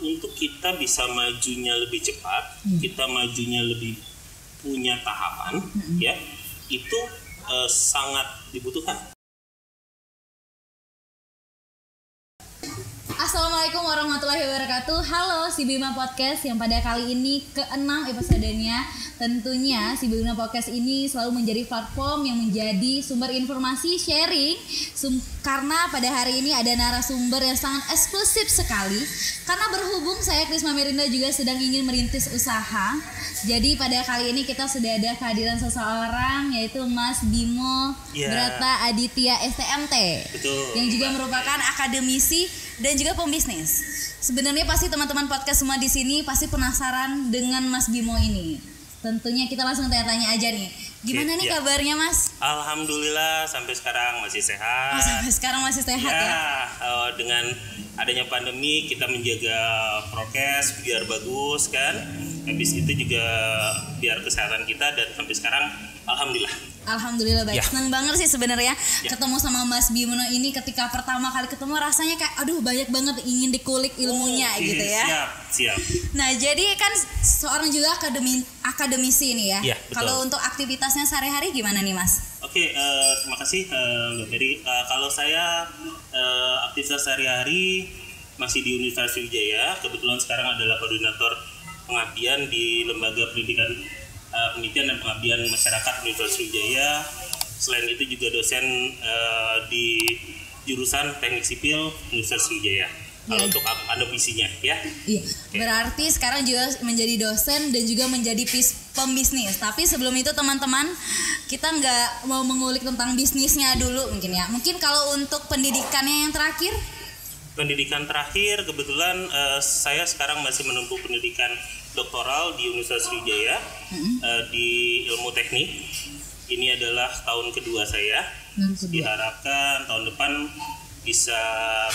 untuk kita bisa majunya lebih cepat, kita majunya lebih punya tahapan, ya itu sangat dibutuhkan. Assalamualaikum warahmatullahi wabarakatuh. Halo Si Bima Podcast yang pada kali ini ke-6 episodenya. Tentunya Si Bima Podcast ini selalu menjadi platform yang menjadi sumber informasi sharing karena pada hari ini ada narasumber yang sangat eksklusif sekali. Karena berhubung saya Krisma Merinda juga sedang ingin merintis usaha. Jadi pada kali ini kita sudah ada kehadiran seseorang yaitu Mas Bimo Brata Aditya STMT. Betul. Yang juga merupakan akademisi dan juga pembisnis. Sebenarnya pasti teman-teman podcast semua di sini pasti penasaran dengan Mas Bimo ini. Tentunya kita langsung tanya-tanya aja nih. Gimana nih kabarnya, Mas? Alhamdulillah sampai sekarang masih sehat. Sampai sekarang masih sehat ya. Dengan adanya pandemi kita menjaga prokes biar bagus kan. Habis itu juga biar kesehatan kita dan sampai sekarang Alhamdulillah baik. Senang banget sih sebenarnya ketemu sama Mas Bimo ini. Ketika pertama kali ketemu rasanya kayak aduh banyak banget ingin dikulik ilmunya gitu ya. Siap. Nah, jadi kan seorang juga akademisi ini ya. Kalau untuk aktivitasnya sehari-hari gimana nih, Mas? Oke, terima kasih Mbak Ferry. Kalau saya aktivitas sehari-hari masih di Universitas Sriwijaya. Kebetulan sekarang adalah koordinator pengabdian di Lembaga Pendidikan dan Pengabdian Masyarakat Universitas Sriwijaya. Selain itu juga dosen di jurusan Teknik Sipil Universitas Sriwijaya. Kalau untuk akademisinya ya. Iya. Okay. Berarti sekarang juga menjadi dosen dan juga menjadi pembisnis. Tapi sebelum itu teman-teman, kita nggak mau mengulik tentang bisnisnya dulu mungkin ya. Mungkin kalau untuk pendidikannya yang terakhir? Pendidikan terakhir kebetulan saya sekarang masih menempuh pendidikan doktoral di Universitas Sriwijaya di ilmu teknik. Ini adalah tahun kedua saya. Diharapkan tahun depan bisa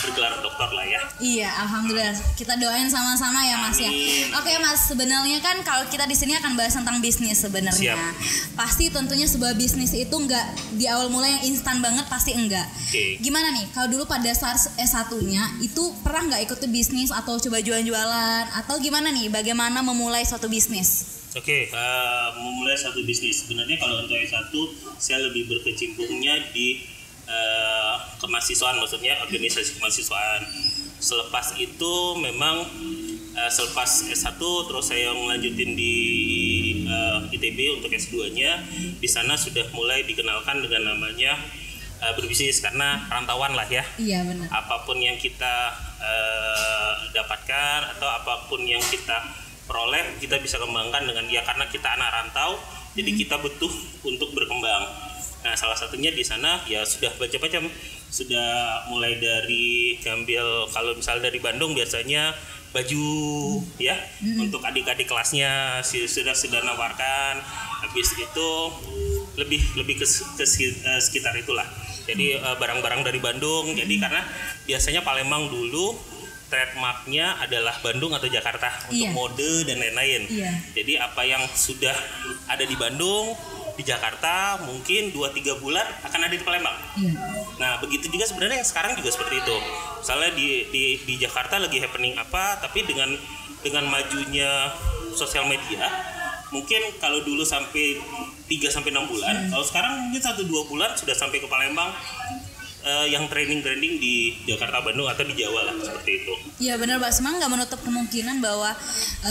bergelar doktor lah ya. Iya, alhamdulillah. Kita doain sama-sama ya, Mas. Amin. Ya. Oke, Mas. Sebenarnya kan kalau kita di sini akan bahas tentang bisnis sebenarnya. Pasti tentunya sebuah bisnis itu nggak di awal mulai yang instan banget, pasti enggak. Gimana nih? Kalau dulu pada saat S1-nya itu pernah nggak ikuti bisnis atau coba jualan-jualan atau gimana nih? Bagaimana memulai suatu bisnis? Memulai suatu bisnis. Sebenarnya kalau untuk S1 saya lebih berkecimpungnya di kemahasiswaan, maksudnya organisasi kemahasiswaan. Selepas itu memang selepas S1 terus saya melanjutin di ITB untuk S2-nya. Di sana sudah mulai dikenalkan dengan namanya berbisnis karena rantauan lah ya. Iya, benar. Apapun yang kita dapatkan atau apapun yang kita peroleh kita bisa kembangkan dengan karena kita anak rantau, jadi kita butuh untuk berkembang. Nah, salah satunya di sana ya sudah macam-macam, sudah mulai dari ngambil kalau misal dari Bandung biasanya baju ya untuk adik-adik kelasnya sudah nawarkan. Habis itu lebih ke sekitar itulah. Jadi barang-barang dari Bandung. Jadi karena biasanya Palembang dulu trademarknya adalah Bandung atau Jakarta untuk mode dan lain-lain. Jadi apa yang sudah ada di Bandung, di Jakarta mungkin 2-3 bulan akan ada di Palembang. Nah, begitu juga sebenarnya yang sekarang juga seperti itu. Misalnya di Jakarta lagi happening apa, tapi dengan majunya sosial media, mungkin kalau dulu sampai 3-6 bulan, kalau sekarang mungkin 1-2 bulan sudah sampai ke Palembang. Yang trending di Jakarta, Bandung atau di Jawa lah seperti itu. Iya benar, Pak. Semang nggak menutup kemungkinan bahwa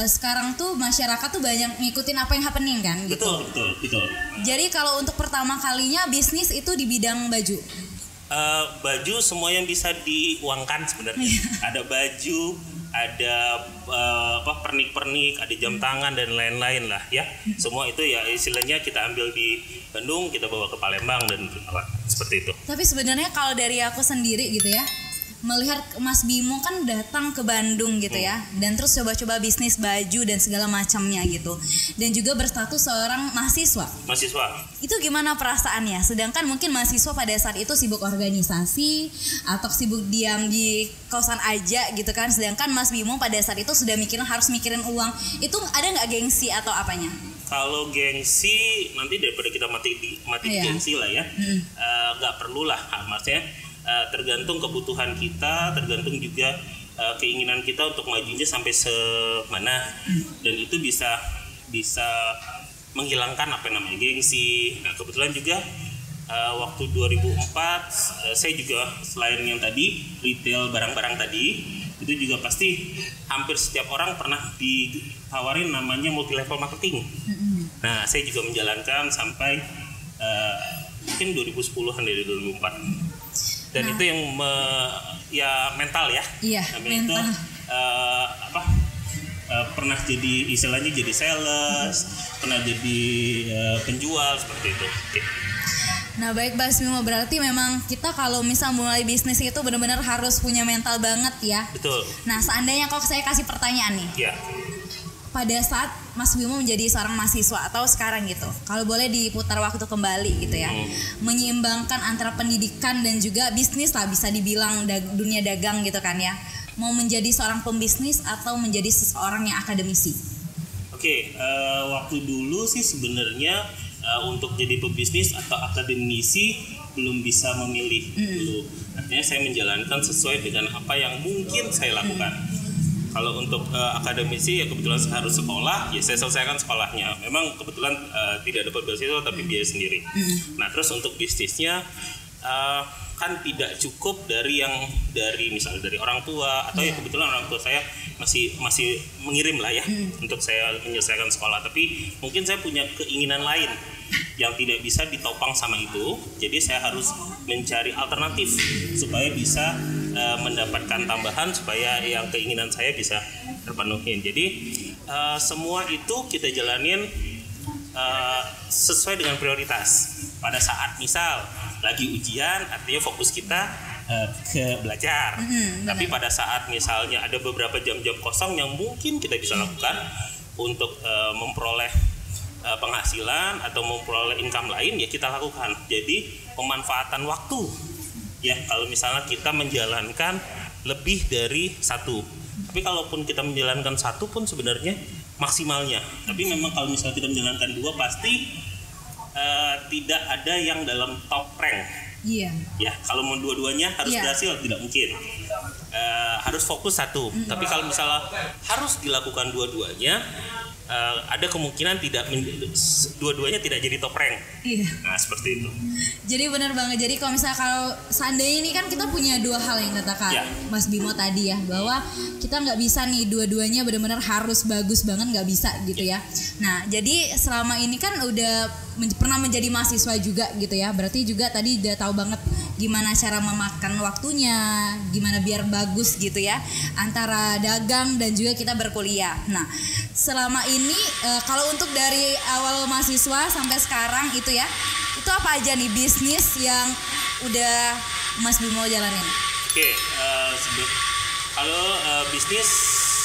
sekarang tuh masyarakat tuh banyak ngikutin apa yang happening kan gitu. Betul. Jadi kalau untuk pertama kalinya bisnis itu di bidang baju. Baju semua yang bisa diuangkan sebenarnya. Ada baju, ada pernik-pernik, ada jam tangan dan lain-lain lah ya. Semua itu ya istilahnya kita ambil di Bandung, kita bawa ke Palembang dan seperti itu. Tapi sebenarnya kalau dari aku sendiri gitu ya, melihat Mas Bimo kan datang ke Bandung gitu ya, dan terus coba-coba bisnis baju dan segala macamnya gitu, dan juga berstatus seorang mahasiswa. Itu gimana perasaannya? Sedangkan mungkin mahasiswa pada saat itu sibuk organisasi atau sibuk diam di kosan aja gitu kan, sedangkan Mas Bimo pada saat itu sudah harus mikirin uang. Itu ada nggak gengsi atau apanya? Kalau gengsi nanti daripada kita mati di gengsi lah ya, nggak perlu lah, maksudnya tergantung kebutuhan kita, tergantung juga keinginan kita untuk majunya sampai semana, dan itu bisa menghilangkan apa namanya gengsi. Nah kebetulan juga waktu 2004 saya juga selain yang tadi retail barang-barang tadi, itu juga pasti hampir setiap orang pernah ditawarin namanya multi level marketing. Nah saya juga menjalankan sampai mungkin 2010-an dari 2004. Dan itu yang ya mental ya. Iya, mental. Itu pernah jadi istilahnya jadi sales, pernah jadi penjual seperti itu. Oke. Nah baik Mas Bimo, berarti memang kita kalau misal mulai bisnis itu benar-benar harus punya mental banget ya. Betul. Nah seandainya kok saya kasih pertanyaan nih. Iya. Pada saat Mas Bimo menjadi seorang mahasiswa atau sekarang gitu, kalau boleh diputar waktu kembali gitu ya, menyeimbangkan antara pendidikan dan juga bisnis lah, bisa dibilang dunia dagang gitu kan ya, mau menjadi seorang pembisnis atau menjadi seseorang yang akademisi? Oke, waktu dulu sih sebenarnya untuk jadi pebisnis atau akademisi belum bisa memilih dulu. Artinya saya menjalankan sesuai dengan apa yang mungkin saya lakukan. Kalau untuk akademisi ya kebetulan saya harus sekolah, ya saya selesaikan sekolahnya. Memang kebetulan tidak dapat beasiswa tapi biaya sendiri. Nah terus untuk bisnisnya kan tidak cukup dari misalnya dari orang tua, atau ya kebetulan orang tua saya masih mengirim lah ya untuk saya menyelesaikan sekolah. Tapi mungkin saya punya keinginan lain yang tidak bisa ditopang sama itu, jadi saya harus mencari alternatif supaya bisa mendapatkan tambahan supaya yang keinginan saya bisa terpenuhi. Jadi semua itu kita jalanin sesuai dengan prioritas. Pada saat misal lagi ujian, artinya fokus kita ke belajar. Tapi pada saat misalnya ada beberapa jam-jam kosong yang mungkin kita bisa lakukan untuk memperoleh penghasilan atau memperoleh income lain, ya kita lakukan. Jadi pemanfaatan waktu ya, kalau misalnya kita menjalankan lebih dari satu. Tapi kalaupun kita menjalankan satu pun sebenarnya maksimalnya. Tapi memang kalau misalnya kita menjalankan dua, pasti tidak ada yang dalam top rank. Iya. Ya, kalau mau dua-duanya harus berhasil, tidak mungkin. Harus fokus satu. Tapi kalau misalnya harus dilakukan dua-duanya, ada kemungkinan dua-duanya tidak jadi top rank. Iya. Nah seperti itu. Jadi benar banget. Jadi kalau seandainya ini kan kita punya dua hal yang katakan Mas Bimo tadi ya, bahwa kita nggak bisa nih dua-duanya benar-benar harus bagus banget, nggak bisa gitu ya. Nah jadi selama ini kan udah pernah menjadi mahasiswa juga gitu ya, berarti juga tadi udah tahu banget gimana cara memakan waktunya, gimana biar bagus gitu ya, antara dagang dan juga kita berkuliah. Nah selama ini kalau untuk dari awal mahasiswa sampai sekarang itu ya, itu apa aja nih bisnis yang udah Mas Bimo jalanin? Oke, kalau bisnis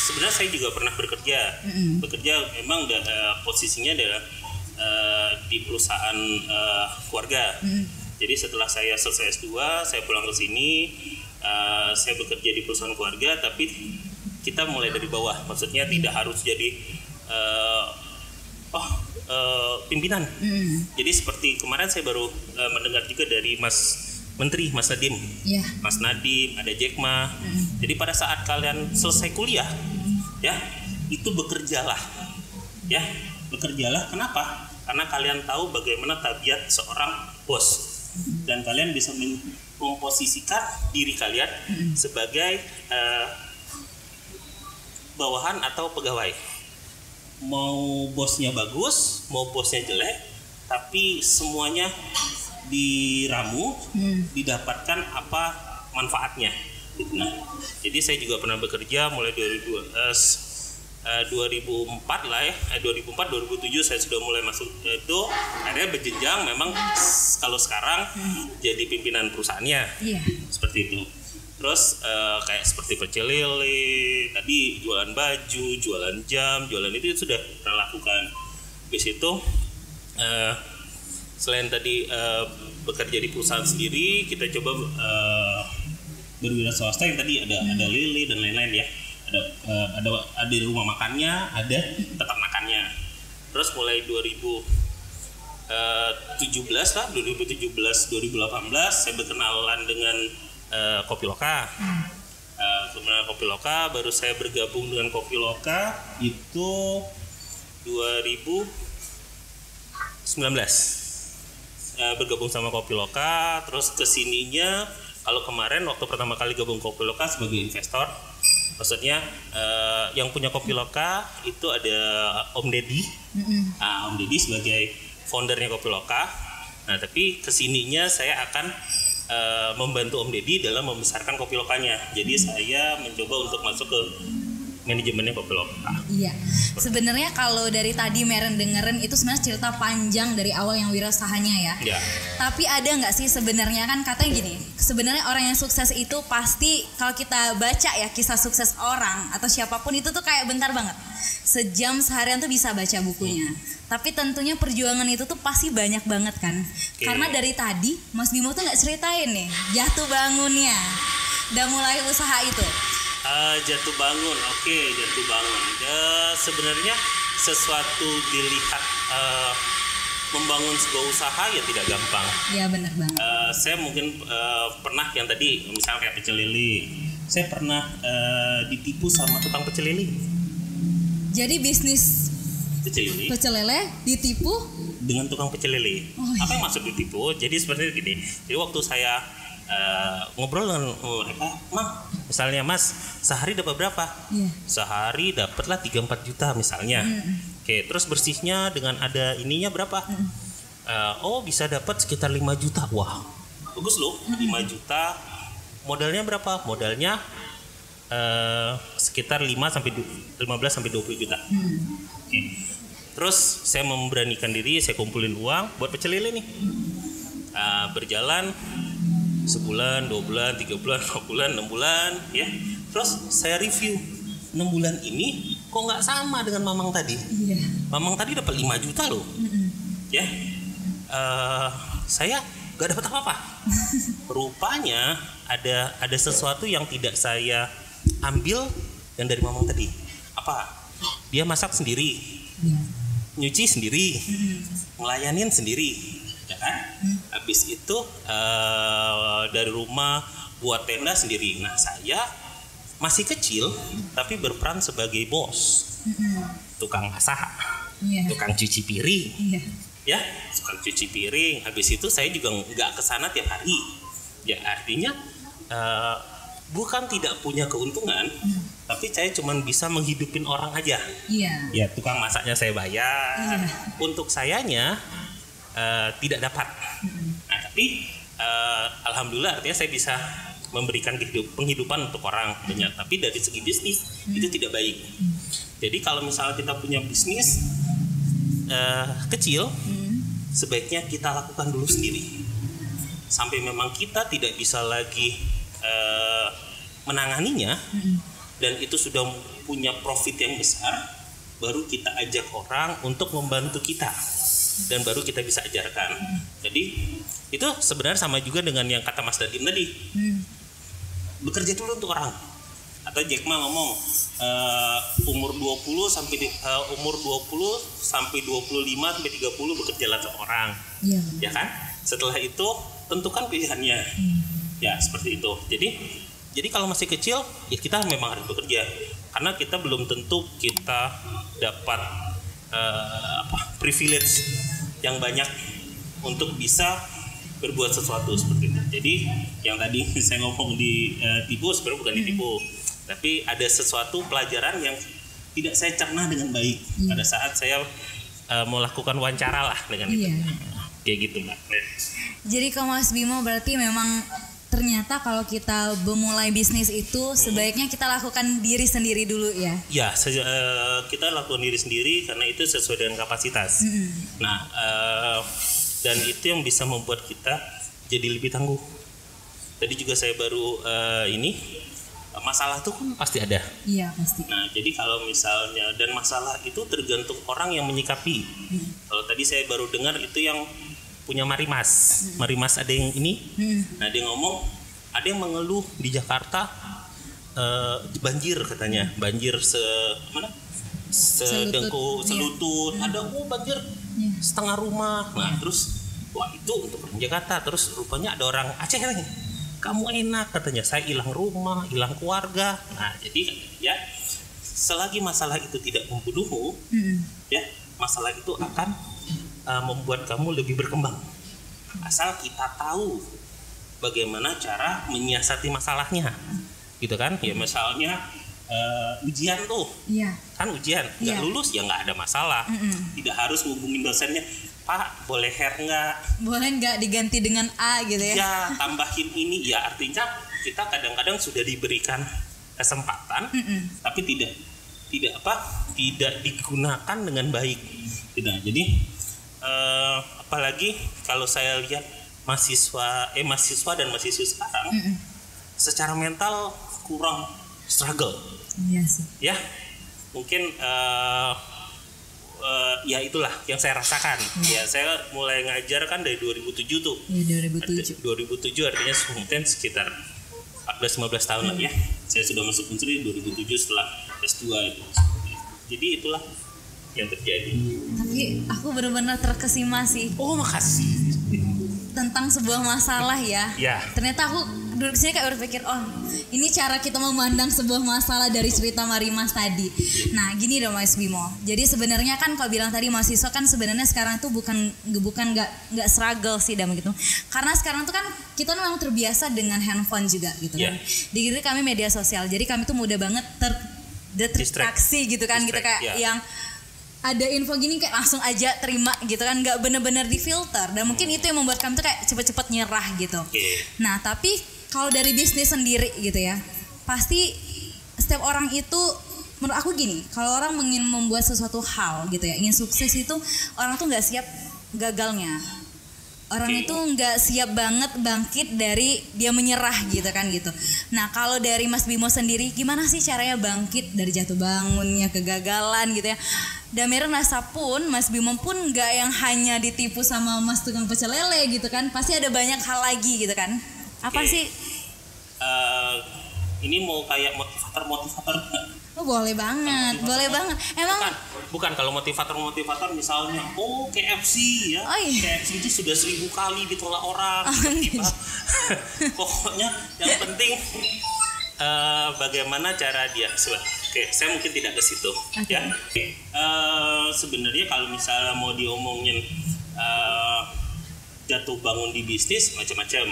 sebenarnya saya juga pernah bekerja. Bekerja memang posisinya adalah di perusahaan keluarga. Jadi setelah saya selesai S2, saya pulang ke sini, saya bekerja di perusahaan keluarga, tapi kita mulai dari bawah. Maksudnya tidak harus jadi pimpinan. Jadi seperti kemarin saya baru mendengar juga dari Mas Menteri, Mas Nadiem. Mas Nadiem, ada Jack Ma. Jadi pada saat kalian selesai kuliah, ya itu bekerjalah. Ya, bekerjalah. Kenapa? Karena kalian tahu bagaimana tabiat seorang bos. Dan kalian bisa memposisikan diri kalian sebagai bawahan atau pegawai. Mau bosnya bagus, mau bosnya jelek, tapi semuanya diramu, didapatkan apa manfaatnya. Nah, jadi saya juga pernah bekerja mulai 2004 lah ya, 2004 2007 saya sudah mulai masuk itu, akhirnya berjenjang. Memang kalau sekarang jadi pimpinan perusahaannya, seperti itu. Terus kayak seperti pecel lele, tadi jualan baju, jualan jam, jualan itu sudah pernah lakukan. Habis itu selain tadi bekerja di perusahaan sendiri, kita coba berwira swasta yang tadi ada lele dan lain-lain ya. Ada rumah makannya, ada tempat makannya. Terus mulai 2018 saya berkenalan dengan Kopi Loka. Sebenarnya Kopi Loka baru saya bergabung dengan Kopi Loka itu 2019. Bergabung sama Kopi Loka, terus kesininya kalau kemarin waktu pertama kali gabung Kopi Loka sebagai investor, maksudnya yang punya Kopi Loka itu ada Om Deddy, Om Deddy sebagai foundernya Kopi Loka. Nah tapi kesininya saya akan membantu Om Deddy dalam membesarkan Kopi Lokanya. Jadi saya mencoba untuk masuk ke manajemennya Kopi Loka. Iya. Sebenarnya kalau dari tadi Meren dengerin itu sebenarnya cerita panjang dari awal yang wirausahaanya ya. Iya. Tapi ada nggak sih sebenarnya, kan katanya gini, sebenarnya orang yang sukses itu pasti kalau kita baca ya kisah sukses orang atau siapapun itu tuh kayak bentar banget. Sejam seharian tuh bisa baca bukunya. Tapi tentunya perjuangan itu tuh pasti banyak banget kan. Karena dari tadi Mas Bimo tuh nggak ceritain nih jatuh bangunnya, udah mulai usaha itu. Jatuh bangun, jatuh bangun. Sebenarnya sesuatu dilihat membangun sebuah usaha ya tidak gampang. Iya benar banget. Saya mungkin pernah yang tadi misalnya kayak pecel lele. Saya pernah ditipu sama tukang pecel lele. Jadi bisnis pecel lele ditipu dengan tukang pecel lele. Apa yang maksud ditipu? Jadi sebenarnya gini. Jadi waktu saya ngobrol dengan mereka, misalnya Mas, sehari dapat berapa? Sehari dapatlah 3-4 juta misalnya. Oke, terus bersihnya dengan ada ininya berapa? Bisa dapat sekitar 5 juta. Wah, bagus loh, 5 juta. Modalnya berapa? Modalnya sekitar 15 sampai 20 juta. Oke. Terus saya memberanikan diri, saya kumpulin uang buat pecel lele nih. Berjalan sebulan, 2 bulan, 3 bulan, 4 bulan, 6 bulan, ya. Terus saya review 6 bulan ini kok nggak sama dengan Mamang tadi. Mamang tadi dapat 5 juta loh, ya. Saya nggak dapat apa-apa. Rupanya ada sesuatu yang tidak saya ambil yang dari Mamang tadi. Apa? Dia masak sendiri, nyuci sendiri, ngelayanin sendiri. Ya kan? Habis itu dari rumah buat tenda sendiri. Nah saya masih kecil tapi berperan sebagai bos, tukang masak, tukang cuci piring, ya tukang cuci piring. Habis itu saya juga nggak kesana tiap hari. Ya artinya bukan tidak punya keuntungan, tapi saya cuma bisa menghidupin orang aja. Ya tukang masaknya saya bayar, untuk sayanya tidak dapat. Nah, tapi alhamdulillah artinya saya bisa memberikan penghidupan untuk orang banyak. Tapi dari segi bisnis itu tidak baik. Jadi kalau misalnya kita punya bisnis kecil, sebaiknya kita lakukan dulu sendiri. Sampai memang kita tidak bisa lagi menanganinya dan itu sudah punya profit yang besar, baru kita ajak orang untuk membantu kita. Dan baru kita bisa ajarkan. Jadi itu sebenarnya sama juga dengan yang kata Mas Dadim tadi. Bekerja dulu untuk orang. Atau Jack Ma ngomong umur 20 sampai 25 sampai 30 bekerjalah untuk orang. Ya kan? Setelah itu tentukan pilihannya. Ya seperti itu. Jadi kalau masih kecil ya kita memang harus bekerja. Karena kita belum tentu kita dapat privilege yang banyak untuk bisa berbuat sesuatu seperti itu. Jadi yang tadi saya ngomong ditipu sebenarnya bukan ditipu, tapi ada sesuatu pelajaran yang tidak saya cerna dengan baik pada saat saya melakukan wawancara lah dengan itu. Kayak gitu Mbak. Jadi kalau Mas Bimo berarti memang ternyata kalau kita memulai bisnis itu sebaiknya kita lakukan diri sendiri dulu ya. Ya, kita lakukan diri sendiri karena itu sesuai dengan kapasitas. Nah, dan itu yang bisa membuat kita jadi lebih tangguh. Tadi juga saya baru masalah itu kan pasti ada. Iya pasti. Nah, jadi kalau misalnya dan masalah itu tergantung orang yang menyikapi. Kalau tadi saya baru dengar itu yang punya Marimas. Marimas ada yang ini. Nah, dia ngomong ada yang mengeluh di Jakarta banjir katanya. Banjir selutut. Ada banjir setengah rumah. Nah, terus wah itu untuk orang Jakarta. Terus rupanya ada orang Aceh nih. kamu enak katanya, saya hilang rumah, hilang keluarga. Nah jadi ya selagi masalah itu tidak membunuhmu, ya masalah itu akan membuat kamu lebih berkembang. Asal kita tahu bagaimana cara menyiasati masalahnya, gitu kan? Ya misalnya ujian tuh, kan ujian nggak lulus ya nggak ada masalah, tidak harus hubungin dosennya, Pak boleh hair nggak diganti dengan A gitu ya? Ya tambahin ini, ya artinya kita kadang-kadang sudah diberikan kesempatan, tapi tidak digunakan dengan baik. Tidak. Jadi apalagi kalau saya lihat mahasiswa dan mahasiswa sekarang secara mental kurang struggle. Iya sih. Ya mungkin ya itulah yang saya rasakan. Ya saya mulai ngajar kan dari 2007 tuh. Iya 2007 artinya mungkin sekitar 14-15 tahun lah ya. Saya sudah masuk Unsri 2007 setelah S2 itu. Jadi itulah yang terjadi. Tapi aku benar-benar terkesima sih. Oh makasih. Tentang sebuah masalah ya. Ternyata aku duduk sini kayak berpikir, oh ini cara kita memandang sebuah masalah dari cerita Marimas tadi. Nah gini dong Mas Bimo. Jadi sebenarnya kan kau bilang tadi mahasiswa kan sebenarnya sekarang tuh bukan nggak struggle sih dan begitu. Karena sekarang tuh kan kita memang terbiasa dengan handphone juga gitu kan. Di gitu kami media sosial. Jadi kami tuh mudah banget terdistraksi gitu kan, gitu kayak yang ada info gini kayak langsung aja terima gitu kan, nggak bener-bener difilter, dan mungkin itu yang membuat kami tuh kayak cepet-cepet nyerah gitu. Nah tapi kalau dari bisnis sendiri gitu ya, pasti setiap orang itu menurut aku gini, kalau orang ingin membuat sesuatu hal gitu ya, ingin sukses itu orang tuh nggak siap gagalnya. Orang itu nggak siap banget bangkit dari dia menyerah gitu kan gitu. Nah kalau dari Mas Bimo sendiri gimana sih caranya bangkit dari jatuh bangunnya, kegagalan gitu ya. Dan Mira rasa pun Mas Bimo pun nggak yang hanya ditipu sama Mas tukang pecel lele gitu kan. Pasti ada banyak hal lagi gitu kan. Apa sih? Ini mau kayak motivator nggak? Oh boleh banget, boleh banget. Emang bukan kalau motivator misalnya, KFC ya, KFC itu sudah 1000 kali ditolak orang. Pokoknya yang penting bagaimana cara dia. Saya mungkin tidak ke situ. Ya. Sebenarnya kalau misalnya mau diomongin jatuh bangun di bisnis macam-macam.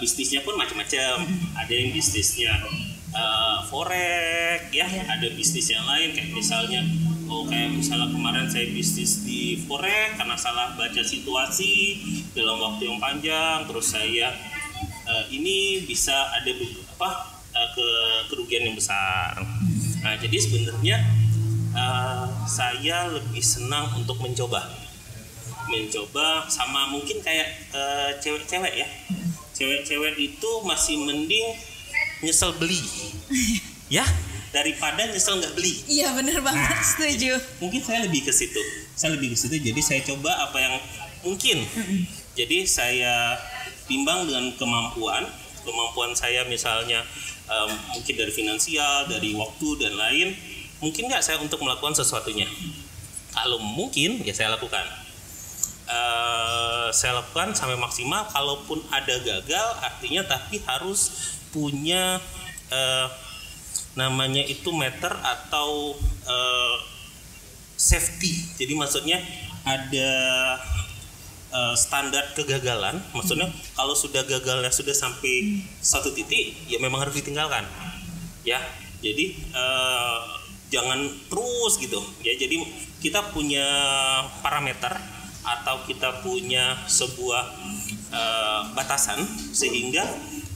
Bisnisnya pun macam-macam. Ada yang bisnisnya forex ya, ada bisnis yang lain kayak misalnya kemarin saya bisnis di forex karena salah baca situasi dalam waktu yang panjang, terus saya ini bisa ada kerugian yang besar. Nah jadi sebenarnya saya lebih senang untuk mencoba sama mungkin kayak cewek-cewek ya. Cewek-cewek itu masih mending nyesel beli ya daripada nyesel nggak beli. Iya benar banget, setuju. Mungkin saya lebih ke situ. Jadi saya coba apa yang mungkin. Jadi saya timbang dengan kemampuan saya, misalnya mungkin dari finansial, dari waktu dan lain. Mungkin nggak saya untuk melakukan sesuatunya. Kalau mungkin ya saya lakukan. Saya lakukan sampai maksimal. Kalaupun ada gagal, artinya tapi harus punya namanya itu meter atau safety. Jadi maksudnya ada standar kegagalan. Maksudnya kalau sudah gagalnya sudah sampai satu titik, ya memang harus ditinggalkan. Ya, jadi jangan terus gitu. Ya, jadi kita punya parameter atau kita punya sebuah batasan sehingga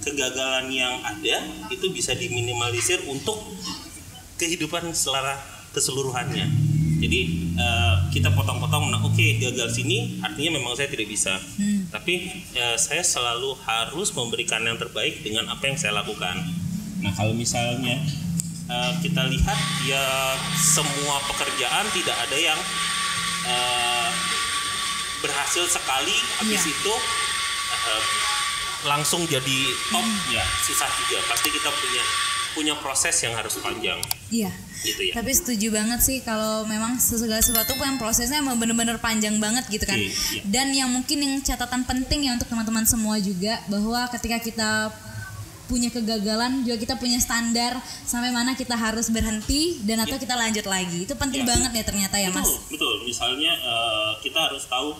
kegagalan yang ada itu bisa diminimalisir untuk kehidupan secara keseluruhannya. Jadi kita potong-potong, gagal sini artinya memang saya tidak bisa. Tapi saya selalu harus memberikan yang terbaik dengan apa yang saya lakukan. Nah kalau misalnya kita lihat ya semua pekerjaan tidak ada yang berhasil sekali habis itu langsung jadi top, ya susah juga. Pasti kita punya punya proses yang harus panjang. Iya. Gitu ya. Tapi setuju banget sih kalau memang segala sesuatu yang prosesnya emang bener-bener panjang banget gitu kan. Iya. Dan yang mungkin yang catatan penting ya untuk teman-teman semua juga, bahwa ketika kita punya kegagalan juga kita punya standar sampai mana kita harus berhenti dan atau kita lanjut lagi. Itu penting banget ya ternyata ya Mas. Betul. Misalnya kita harus tahu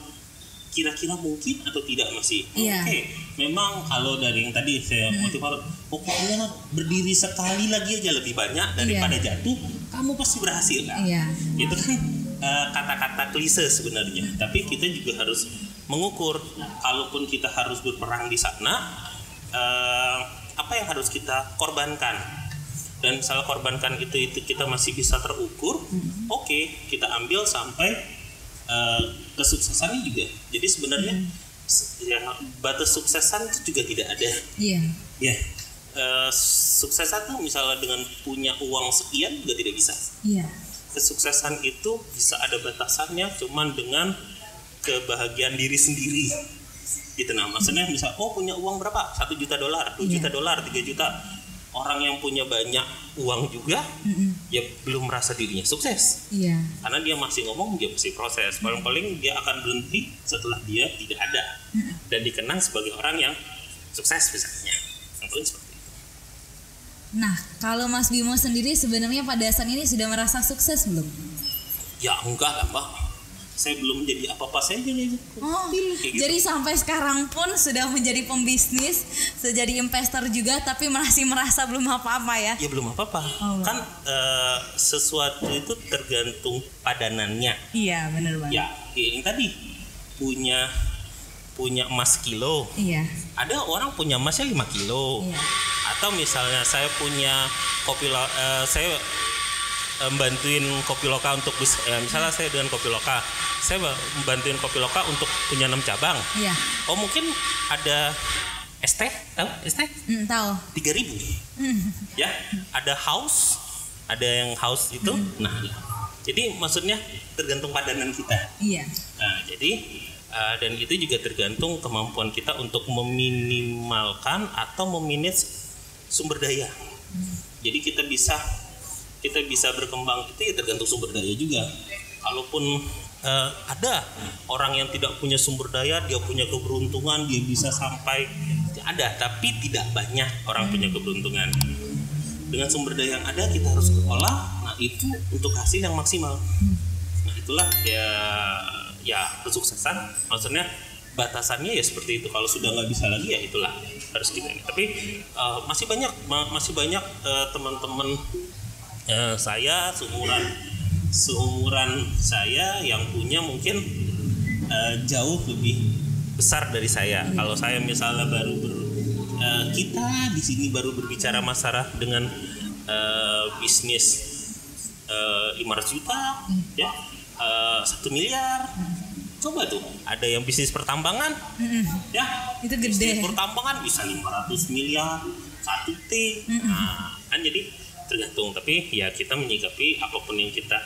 kira-kira mungkin atau tidak masih. Oke. Memang kalau dari yang tadi saya motivator, pokoknya berdiri sekali lagi aja lebih banyak daripada jatuh, kamu pasti berhasil kan? Itu kan kata-kata klise sebenarnya. Tapi kita juga harus mengukur, kalaupun kita harus berperang di sana, apa yang harus kita korbankan. Dan misalnya korbankan itu kita masih bisa terukur, oke, kita ambil sampai kesuksesannya juga. Jadi sebenarnya batas suksesan itu juga tidak ada. Suksesan tuh misalnya dengan punya uang sekian juga tidak bisa. Kesuksesan itu bisa ada batasannya, cuman dengan kebahagiaan diri sendiri. Gitu, nah maksudnya misal punya uang berapa? $1 juta, $2 juta, $3 juta. Orang yang punya banyak uang juga ya belum merasa dirinya sukses. Karena dia masih ngomong, dia masih proses. Paling-paling dia akan berhenti setelah dia tidak ada dan dikenang sebagai orang yang sukses misalnya. Paling seperti itu. Nah, kalau Mas Bimo sendiri sebenarnya pada saat ini sudah merasa sukses belum? Ya enggak lah Mbak. Saya belum jadi apa-apa saja nih. Jadi sampai sekarang pun sudah menjadi pembisnis, sudah jadi investor juga, tapi masih merasa belum apa-apa ya? Ya belum apa-apa. Kan sesuatu itu tergantung padanannya. Iya, benar banget. Ya, yang tadi punya emas kilo. Ada orang punya emasnya 5 kilo. Atau misalnya saya punya saya bantuin Kopi Loka untuk misalnya saya dengan Kopi Loka, saya bantuin Kopi Loka untuk punya 6 cabang. Mungkin ada ST, tahu ST? Tahu. 3.000. Ya, ada yang house itu. Nah, jadi maksudnya tergantung padanan kita. Nah, jadi dan itu juga tergantung kemampuan kita untuk meminimalkan atau memanage sumber daya. Jadi kita bisa berkembang itu ya tergantung sumber daya juga. Kalaupun ada orang yang tidak punya sumber daya, dia punya keberuntungan, dia bisa sampai ada, tapi tidak banyak orang punya keberuntungan. Dengan sumber daya yang ada kita harus olah, nah itu untuk hasil yang maksimal. Nah itulah ya kesuksesan. Maksudnya batasannya ya seperti itu. Kalau sudah nggak bisa lagi ya itulah harus kita ini. Tapi masih banyak teman-teman saya seumuran saya yang punya mungkin jauh lebih besar dari saya. Kalau saya misalnya kita di sini baru berbicara masalah dengan bisnis 500 juta, ya 1 miliar. Coba tuh, ada yang bisnis pertambangan, ya itu gede. Bisnis pertambangan bisa 500 miliar, 1 T. Nah, kan jadi tergantung, tapi ya kita menyikapi apapun yang kita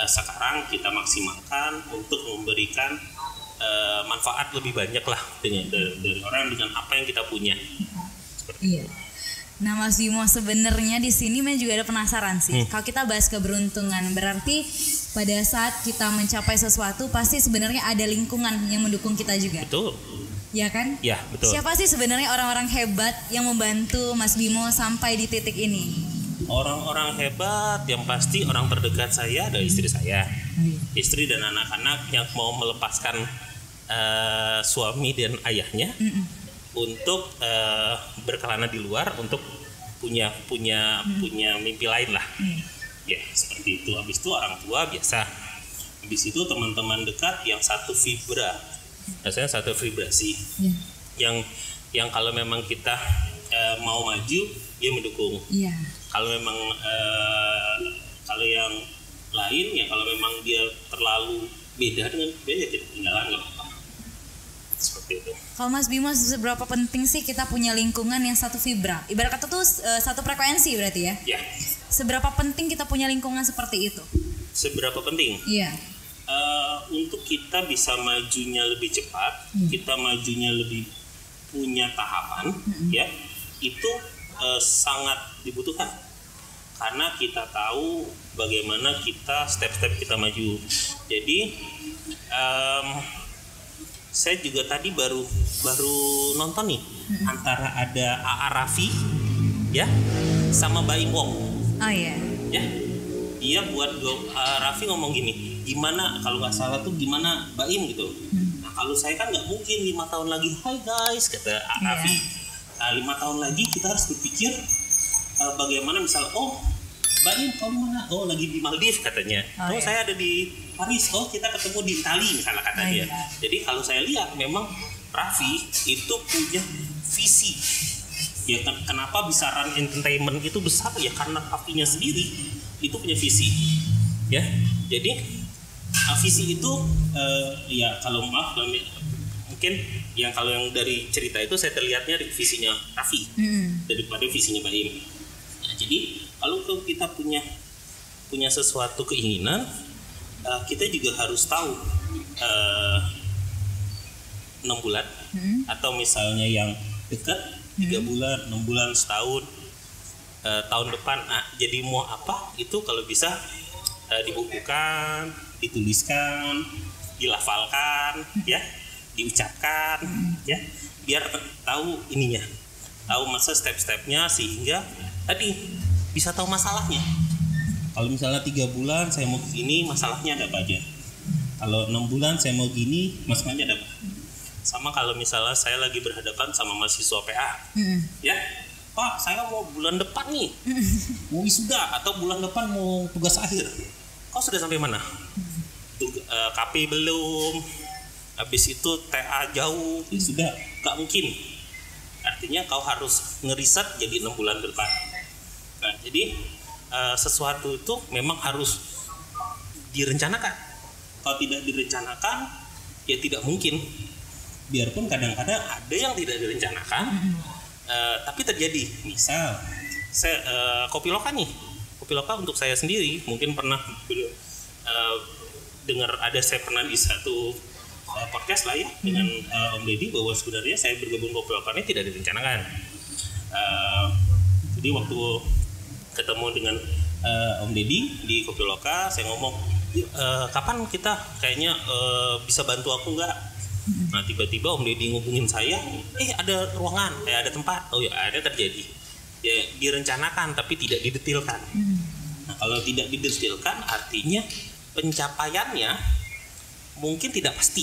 sekarang kita maksimalkan untuk memberikan manfaat lebih banyak lah dari orang dengan apa yang kita punya. Iya. Nah Mas Bimo, sebenarnya di sini saya juga ada penasaran sih. Kalau kita bahas keberuntungan, berarti pada saat kita mencapai sesuatu pasti sebenarnya ada lingkungan yang mendukung kita juga. Betul. Ya kan? Ya betul. Siapa sih sebenarnya orang-orang hebat yang membantu Mas Bimo sampai di titik ini? Orang-orang hebat yang pasti orang terdekat saya adalah istri saya, istri dan anak-anak yang mau melepaskan suami dan ayahnya untuk berkelana di luar untuk punya mimpi lain lah. Ya seperti itu. Habis itu orang tua biasa. Habis itu teman-teman dekat yang satu vibra, rasanya satu vibrasi. Yang kalau memang kita mau maju dia mendukung. Kalau memang kalau yang lain ya kalau memang dia terlalu beda dengan dia ya kita tinggalan nggak apa-apa. Seperti itu. Kalau Mas Bimo, seberapa penting sih kita punya lingkungan yang satu vibra? Ibarat kata tuh satu frekuensi berarti ya? Ya. Seberapa penting kita punya lingkungan seperti itu? Seberapa penting? Iya. Untuk kita bisa majunya lebih cepat, kita majunya lebih punya tahapan, ya itu sangat dibutuhkan. karena kita tahu bagaimana kita step-step kita maju. Jadi saya juga tadi baru nonton nih antara ada A.A. Raffi ya sama Baim Wong. Oh iya. Ya, dia buat Raffi ngomong gini, gimana kalau nggak salah tuh gimana Baim gitu. Nah kalau saya kan nggak mungkin 5 tahun lagi, hai guys kata Raffi. 5 tahun lagi kita harus berpikir bagaimana misal Baim kau mana? Oh lagi di Maldives katanya. Saya ada di Paris. Oh kita ketemu di Itali misalnya kata dia. Jadi kalau saya lihat memang Raffi itu punya visi. Ya kenapa bisa Run Entertainment itu besar ya karena Raffinya sendiri itu punya visi. Ya. Jadi visi itu ya kalau maaf mungkin kalau yang dari cerita itu saya terlihatnya dari visinya Raffi daripada visinya Baim. Nah, jadi kalau kita punya sesuatu keinginan, kita juga harus tahu 6 bulan atau misalnya yang dekat 3 bulan, 6 bulan, setahun, tahun depan. Jadi mau apa itu kalau bisa dibukukan, dituliskan, dilafalkan, ya, diucapkan, ya, biar tahu ininya, tahu masa step-stepnya sehingga tadi bisa tahu masalahnya. Kalau misalnya 3 bulan saya mau gini, masalahnya ada apa aja. Kalau 6 bulan saya mau gini, masalahnya ada apa. Sama kalau misalnya saya lagi berhadapan sama mahasiswa PA, ya, Pak, saya mau bulan depan nih, mau wisuda atau bulan depan mau tugas akhir. Kau sudah sampai mana? KP belum, habis itu TA jauh, sudah, gak mungkin. Artinya kau harus ngeriset jadi 6 bulan ke depan. Nah, jadi sesuatu itu memang harus direncanakan. Kalau tidak direncanakan, ya tidak mungkin. Biarpun kadang-kadang ada yang tidak direncanakan, tapi terjadi. Misal, saya Kopi Loka nih. Kopi Loka untuk saya sendiri mungkin pernah dengar saya pernah di satu podcast lah ya dengan Om Deddy bahwa sebenarnya saya bergabung Kopi Loka ini tidak direncanakan. Jadi waktu ketemu dengan Om Deddy di Kopi Loka, saya ngomong, kapan kita kayaknya bisa bantu aku nggak? Nah tiba-tiba Om Deddy ngubungin saya, ada ruangan, ada tempat. Oh ya ada, terjadi. Ya direncanakan tapi tidak didetilkan. Nah kalau tidak didetilkan artinya pencapaiannya mungkin tidak pasti.